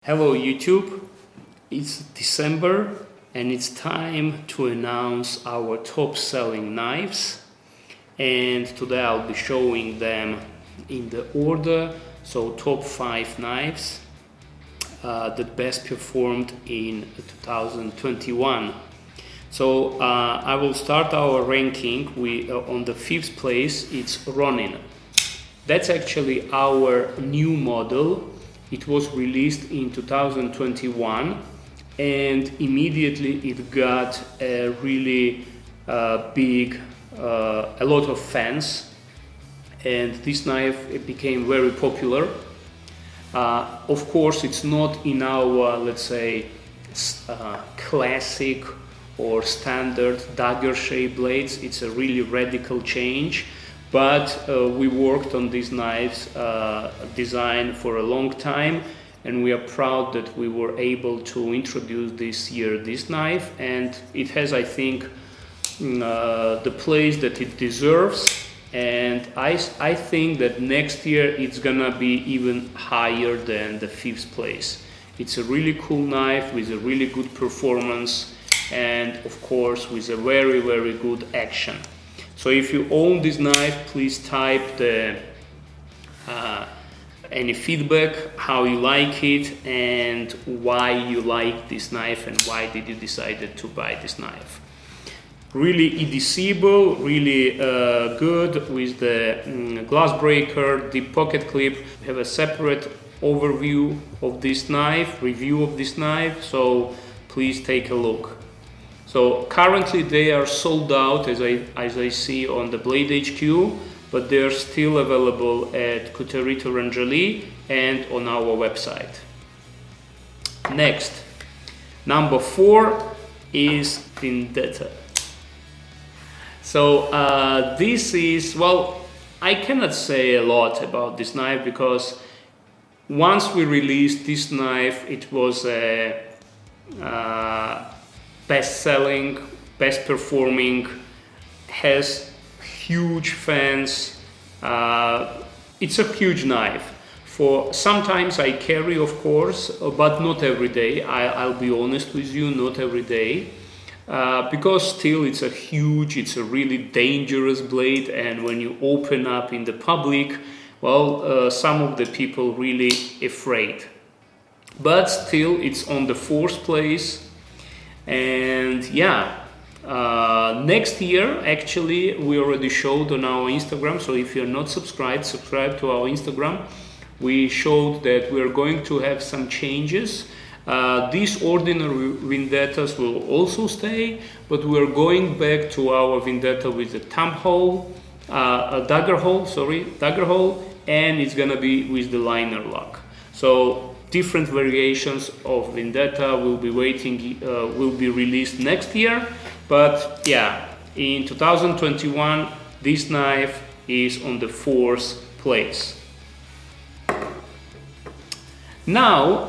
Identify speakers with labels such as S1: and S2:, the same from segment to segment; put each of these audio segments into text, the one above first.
S1: Hello YouTube, it's December and it's time to announce our top selling knives, and today I'll be showing them in the order. So top 5 knives that best performed in 2021. So I will start our ranking on the 5th place. It's Ronin. That's actually our new model. It was released in 2021 and immediately it got a really big, a lot of fans, and this knife became very popular. Of course, it's not in our, let's say, classic or standard Daggerr shape blades. It's a really radical change. But we worked on these knives design for a long time, and we are proud that we were able to introduce this year this knife, and it has, I think, the place that it deserves, and I think that next year it's gonna be even higher than the 5th place. It's a really cool knife with a really good performance and of course with a very good action. So if you own this knife, please type any feedback, how you like it and why you like this knife and why did you decide to buy this knife. Really edisible, really good with the glass breaker, deep pocket clip. We have a separate overview of this knife, review of this knife, so please take a look. So currently they are sold out, as I see on the Blade HQ, but they are still available at Couture Rangeley and on our website. Next, number 4 is Vendetta. So this is, well, I cannot say a lot about this knife because once we released this knife, it was a best-selling, best-performing, has huge fans. It's a huge knife. For sometimes I carry, of course, but not every day. I'll be honest with you, not every day, because still it's a really dangerous blade, and when you open up in the public, well, some of the people really afraid. But still, it's on the 4th place. And yeah, next year, actually, we already showed on our Instagram, so if you're not subscribed, subscribe to our Instagram. We showed that we're going to have some changes. These ordinary Vendettas will also stay, but we're going back to our Vendetta with a thumb hole, Daggerr hole, and it's gonna be with the liner lock. So different variations of Vendetta will be released next year, but yeah, in 2021 this knife is on the 4th place. Now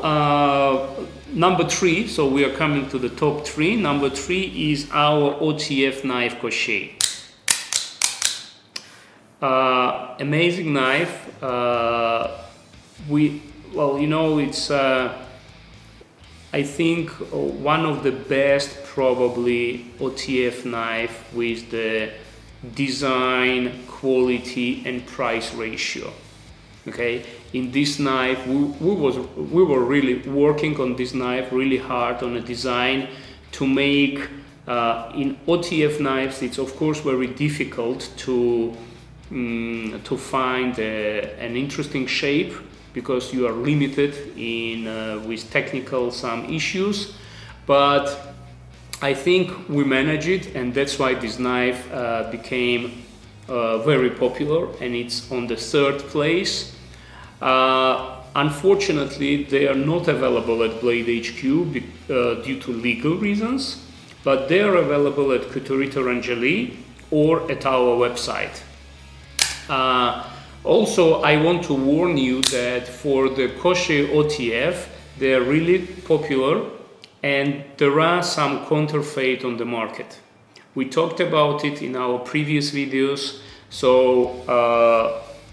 S1: number 3, so we are coming to the top 3. Number 3 is our OTF knife Crochet. Amazing knife. Well, you know, it's I think one of the best probably OTF knife with the design, quality and price ratio. Okay, in this knife we were really working on this knife really hard on a design to make in OTF knives. It's of course very difficult to find an interesting shape, because you are limited in with technical some issues, but I think we managed it, and that's why this knife became very popular, and it's on the 3rd place. Unfortunately, they are not available at Blade HQ due to legal reasons, but they are available at Couture Rangeley or at our website. Also, I want to warn you that for the Crochet OTF, they are really popular and there are some counterfeit on the market. We talked about it in our previous videos, so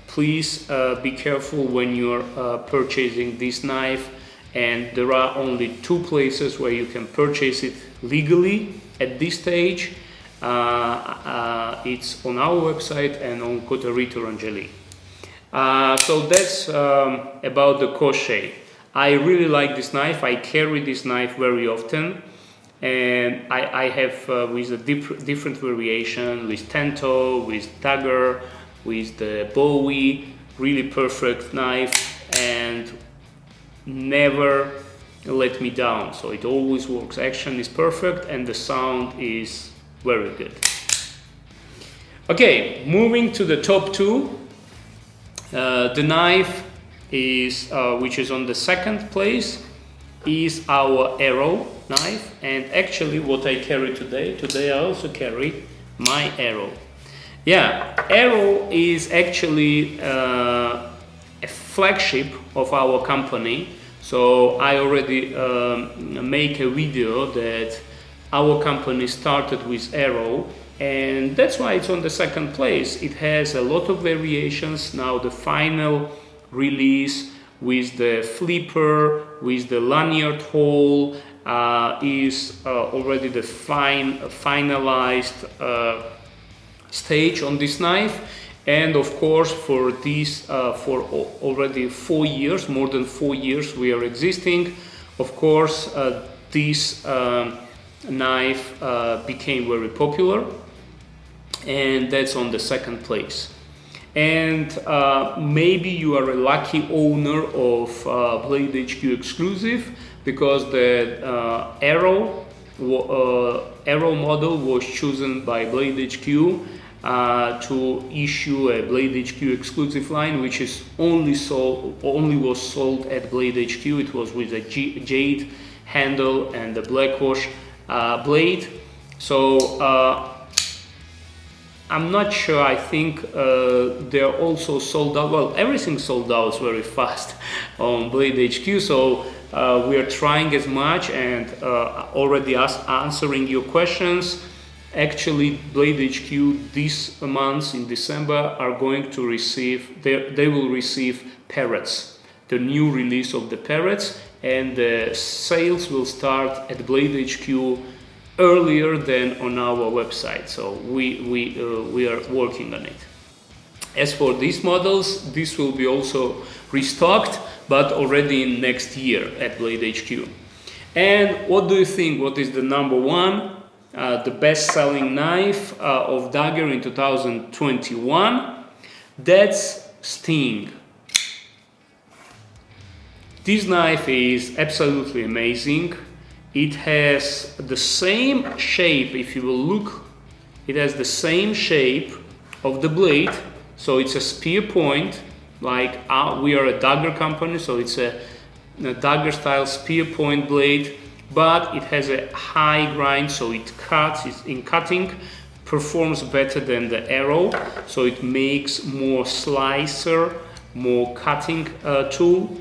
S1: please be careful when you're purchasing this knife and there are only 2 places where you can purchase it legally at this stage. It's on our website and on Coterie Torangeli. So that's about the Crochet. I really like this knife. I carry this knife very often, and I have with a different variation, with Tento, with Daggerr, with the Bowie, really perfect knife, and never let me down. So it always works. Action is perfect and the sound is very good. Okay, moving to the top 2. The knife is which is on the 2nd place is our arrow knife, and actually what I carry today I also carry my arrow. Yeah, arrow is actually a flagship of our company. So I already make a video that our company started with arrow, and that's why it's on the 2nd place. It has a lot of variations. Now the final release with the flipper, with the lanyard hole, is already the finalized stage on this knife. And of course, for this, for already 4 years, more than 4 years we are existing, of course, this knife became very popular, and that's on the 2nd place. And maybe you are a lucky owner of Blade HQ exclusive, because the arrow model was chosen by Blade HQ to issue a Blade HQ exclusive line, which is only was sold at Blade HQ. It was with a jade handle and the blackwash blade. So I'm not sure. I think they're also sold out. Well, everything sold out very fast on Blade HQ. So we are trying as much, and already answering your questions. Actually, Blade HQ this month in December are going to receive, they will receive parrots, the new release of the parrots, and the sales will start at Blade HQ earlier than on our website. So we are working on it. As for these models, this will be also restocked, but already in next year at Blade HQ. And what do you think? What is the number 1? The best-selling knife of Daggerr in 2021? That's Sting. This knife is absolutely amazing. It has the same shape, if you will look, it has the same shape of the blade. So it's a spear point, like we are a Daggerr company, so it's a Daggerr style spear point blade, but it has a high grind, so it cuts, in cutting performs better than the arrow, so it makes more slicer, more cutting tool.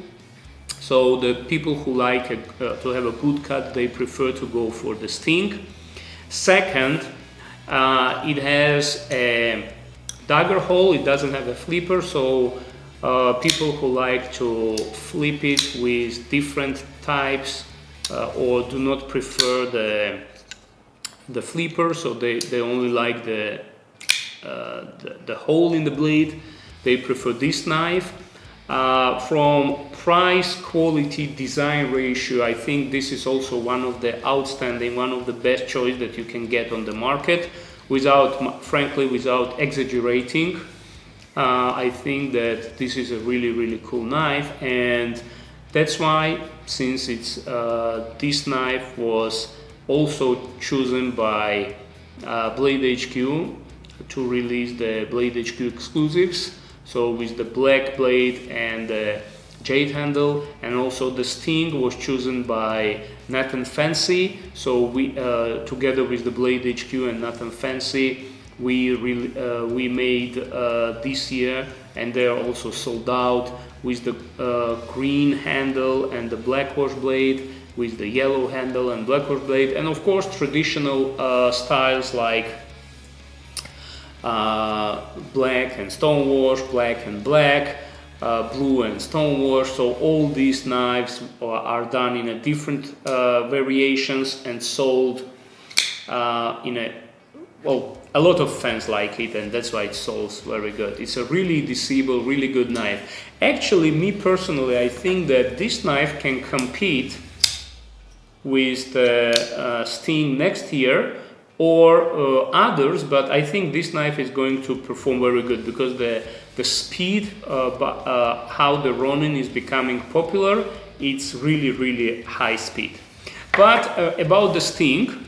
S1: So the people who like to have a good cut, they prefer to go for the Sting. Second, it has a Daggerr hole. It doesn't have a flipper, so people who like to flip it with different types or do not prefer the flipper, so they only like the hole in the blade, they prefer this knife. From price, quality, design ratio, I think this is also one of the outstanding, one of the best choice that you can get on the market, frankly, without exaggerating. I think that this is a really, really cool knife, and that's why, since it's this knife was also chosen by Blade HQ to release the Blade HQ exclusives. So with the black blade and the jade handle, and also the Sting was chosen by Nathan Fancy. So we, together with the Blade HQ and Nathan Fancy, we made this year, and they are also sold out, with the green handle and the blackwash blade, with the yellow handle and blackwash blade, and of course traditional styles like black and stonewash, black and black, blue and stonewash. So all these knives are done in a different variations and sold in a, well, a lot of fans like it, and that's why it sells very good. It's a really disable, really good knife. Actually, me personally, I think that this knife can compete with the Sting next year or others, but I think this knife is going to perform very good because the speed, how the Ronin is becoming popular, it's really high speed. But about the Sting,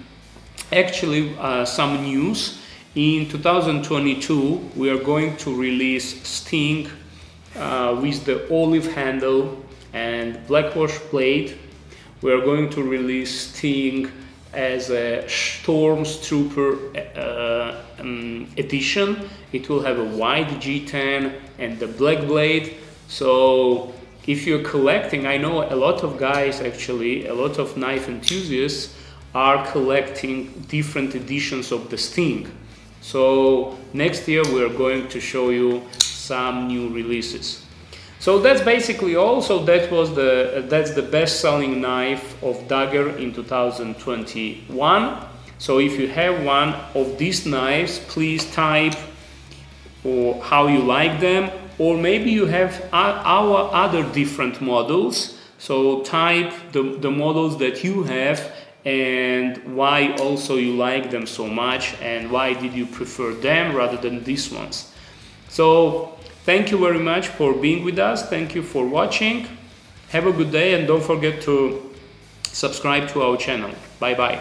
S1: actually some news. In 2022 we are going to release Sting with the olive handle and blackwash blade. We are going to release Sting as a Stormtrooper edition. It will have a wide G10 and the black blade. So if you're collecting, I know a lot of guys, actually a lot of knife enthusiasts are collecting different editions of the Sting. So next year we are going to show you some new releases. So that's basically all. So that's the best-selling knife of Daggerr in 2021. So if you have one of these knives, please type or how you like them, or maybe you have our other different models. So type the models that you have and why also you like them so much, and why did you prefer them rather than these ones. So thank you very much for being with us. Thank you for watching. Have a good day, and don't forget to subscribe to our channel. Bye bye.